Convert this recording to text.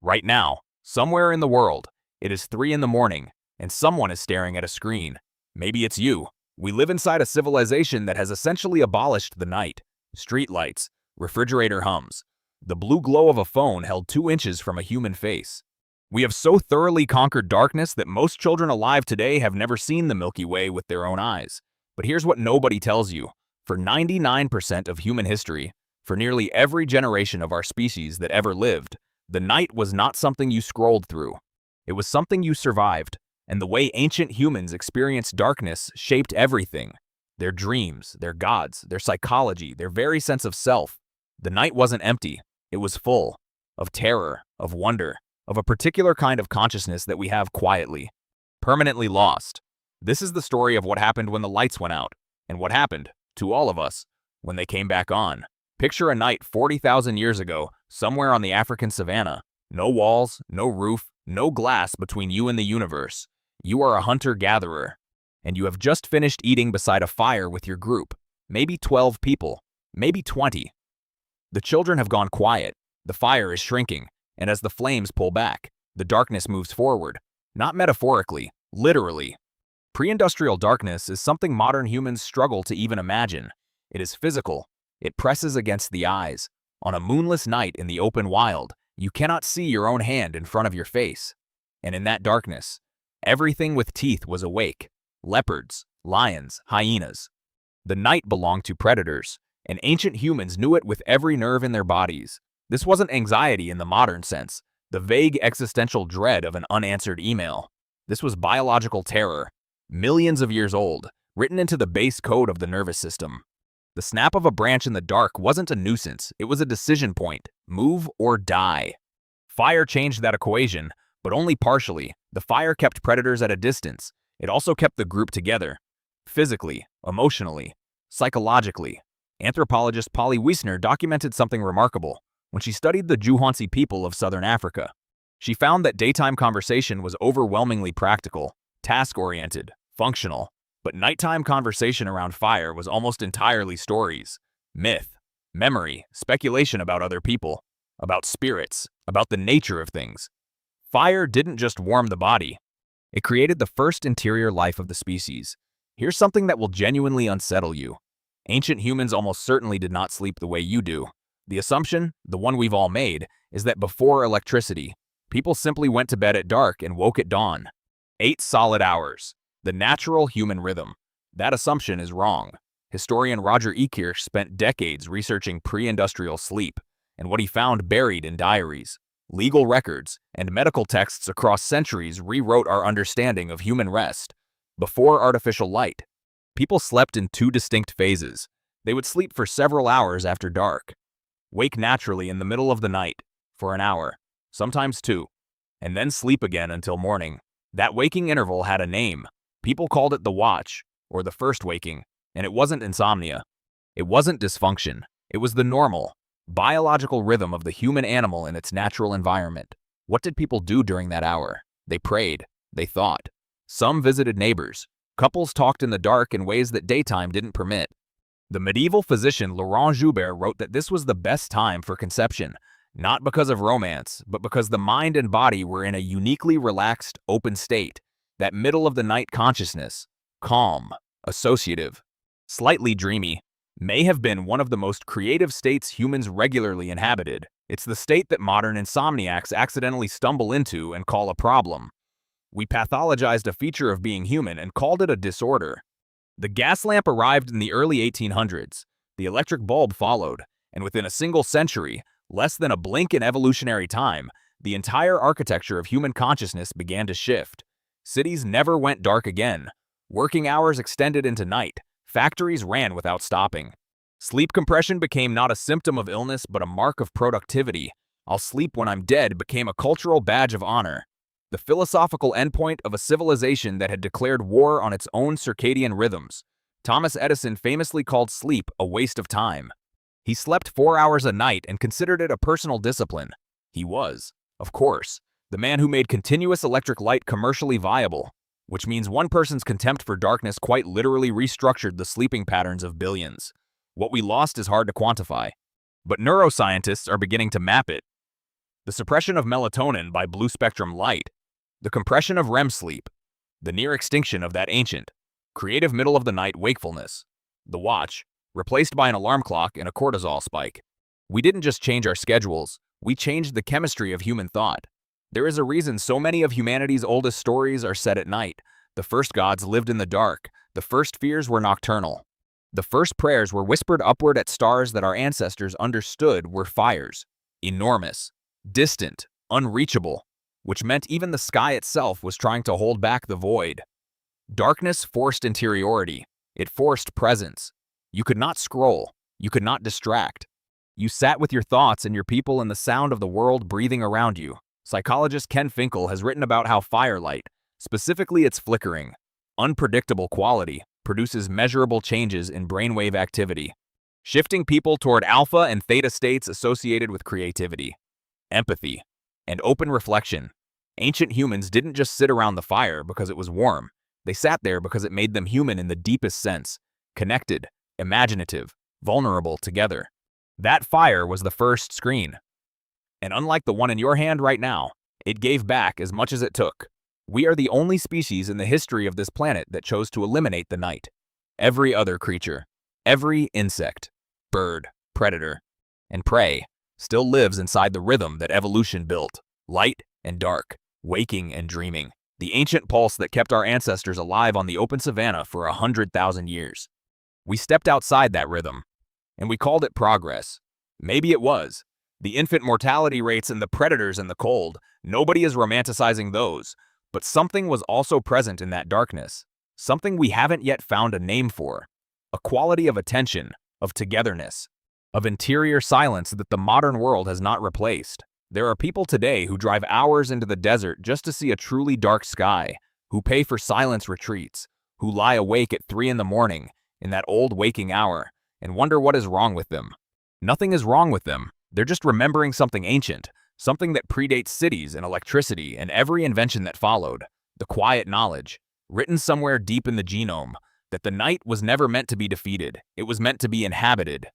Right now, somewhere in the world, it is 3 in the morning, and someone is staring at a screen. Maybe it's you. We live inside a civilization that has essentially abolished the night. Streetlights, refrigerator hums, the blue glow of a phone held 2 inches from a human face. We have so thoroughly conquered darkness that most children alive today have never seen the Milky Way with their own eyes. But here's what nobody tells you. For 99% of human history, for nearly every generation of our species that ever lived, the night was not something you scrolled through. It was something you survived, and the way ancient humans experienced darkness shaped everything. Their dreams, their gods, their psychology, their very sense of self. The night wasn't empty. It was full of terror, of wonder, of a particular kind of consciousness that we have quietly, permanently lost. This is the story of what happened when the lights went out, and what happened, to all of us, when they came back on. Picture a night 40,000 years ago, somewhere on the African savanna. No walls, no roof, no glass between you and the universe. You are a hunter-gatherer, and you have just finished eating beside a fire with your group. Maybe 12 people, maybe 20. The children have gone quiet, the fire is shrinking, and as the flames pull back, the darkness moves forward. Not metaphorically, literally. Pre-industrial darkness is something modern humans struggle to even imagine. It is physical. It presses against the eyes. On a moonless night in the open wild, you cannot see your own hand in front of your face. And in that darkness, everything with teeth was awake. Leopards, lions, hyenas. The night belonged to predators, and ancient humans knew it with every nerve in their bodies. This wasn't anxiety in the modern sense, the vague existential dread of an unanswered email. This was biological terror, millions of years old, written into the base code of the nervous system. The snap of a branch in the dark wasn't a nuisance, it was a decision point. Move or die. Fire changed that equation, but only partially. The fire kept predators at a distance. It also kept the group together. Physically, emotionally, psychologically. Anthropologist Polly Wiesner documented something remarkable when she studied the Juhansi people of southern Africa. She found that daytime conversation was overwhelmingly practical, task-oriented, functional, but nighttime conversation around fire was almost entirely stories, myth, memory, speculation about other people, about spirits, about the nature of things. Fire didn't just warm the body. It created the first interior life of the species. Here's something that will genuinely unsettle you. Ancient humans almost certainly did not sleep the way you do. The assumption, the one we've all made, is that before electricity, people simply went to bed at dark and woke at dawn. 8 solid hours. The natural human rhythm. That assumption is wrong. Historian Roger E. Kirsch spent decades researching pre-industrial sleep, and what he found buried in diaries, legal records, and medical texts across centuries rewrote our understanding of human rest. Before artificial light, people slept in 2 distinct phases. They would sleep for several hours after dark, wake naturally in the middle of the night for an hour, sometimes 2, and then sleep again until morning. That waking interval had a name. People called it the watch, or the first waking, and it wasn't insomnia. It wasn't dysfunction. It was the normal, biological rhythm of the human animal in its natural environment. What did people do during that hour? They prayed. They thought. Some visited neighbors. Couples talked in the dark in ways that daytime didn't permit. The medieval physician Laurent Joubert wrote that this was the best time for conception, not because of romance, but because the mind and body were in a uniquely relaxed, open state. That middle-of-the-night consciousness, calm, associative, slightly dreamy, may have been one of the most creative states humans regularly inhabited. It's the state that modern insomniacs accidentally stumble into and call a problem. We pathologized a feature of being human and called it a disorder. The gas lamp arrived in the early 1800s. The electric bulb followed, and within a single century, less than a blink in evolutionary time, the entire architecture of human consciousness began to shift. Cities never went dark again. Working hours extended into night. Factories ran without stopping. Sleep compression became not a symptom of illness but a mark of productivity. "I'll sleep when I'm dead" became a cultural badge of honor. The philosophical endpoint of a civilization that had declared war on its own circadian rhythms. Thomas Edison famously called sleep a waste of time. He slept 4 hours a night and considered it a personal discipline. He was, of course, the man who made continuous electric light commercially viable, which means one person's contempt for darkness quite literally restructured the sleeping patterns of billions. What we lost is hard to quantify, but neuroscientists are beginning to map it. the suppression of melatonin by blue-spectrum light, the compression of REM sleep, the near extinction of that ancient, creative middle-of-the-night wakefulness, the watch, replaced by an alarm clock and a cortisol spike. We didn't just change our schedules, we changed the chemistry of human thought. There is a reason so many of humanity's oldest stories are set at night. The first gods lived in the dark, the first fears were nocturnal. The first prayers were whispered upward at stars that our ancestors understood were fires. Enormous, distant, unreachable, which meant even the sky itself was trying to hold back the void. Darkness forced interiority. It forced presence. You could not scroll. You could not distract. You sat with your thoughts and your people in the sound of the world breathing around you. Psychologist Ken Finkel has written about how firelight, specifically its flickering, unpredictable quality, produces measurable changes in brainwave activity, shifting people toward alpha and theta states associated with creativity, empathy, and open reflection. Ancient humans didn't just sit around the fire because it was warm. They sat there because it made them human in the deepest sense, connected, imaginative, vulnerable together. That fire was the first screen. And unlike the one in your hand right now, it gave back as much as it took. We are the only species in the history of this planet that chose to eliminate the night. Every other creature, every insect, bird, predator, and prey still lives inside the rhythm that evolution built, light and dark, waking and dreaming, the ancient pulse that kept our ancestors alive on the open savanna for 100,000 years. We stepped outside that rhythm, and we called it progress. Maybe it was. The infant mortality rates and the predators in the cold, nobody is romanticizing those. But something was also present in that darkness, something we haven't yet found a name for, a quality of attention, of togetherness, of interior silence that the modern world has not replaced. There are people today who drive hours into the desert just to see a truly dark sky, who pay for silence retreats, who lie awake at 3 in the morning in that old waking hour and wonder what is wrong with them. Nothing is wrong with them. They're just remembering something ancient, something that predates cities and electricity and every invention that followed, the quiet knowledge, written somewhere deep in the genome, that the night was never meant to be defeated, it was meant to be inhabited.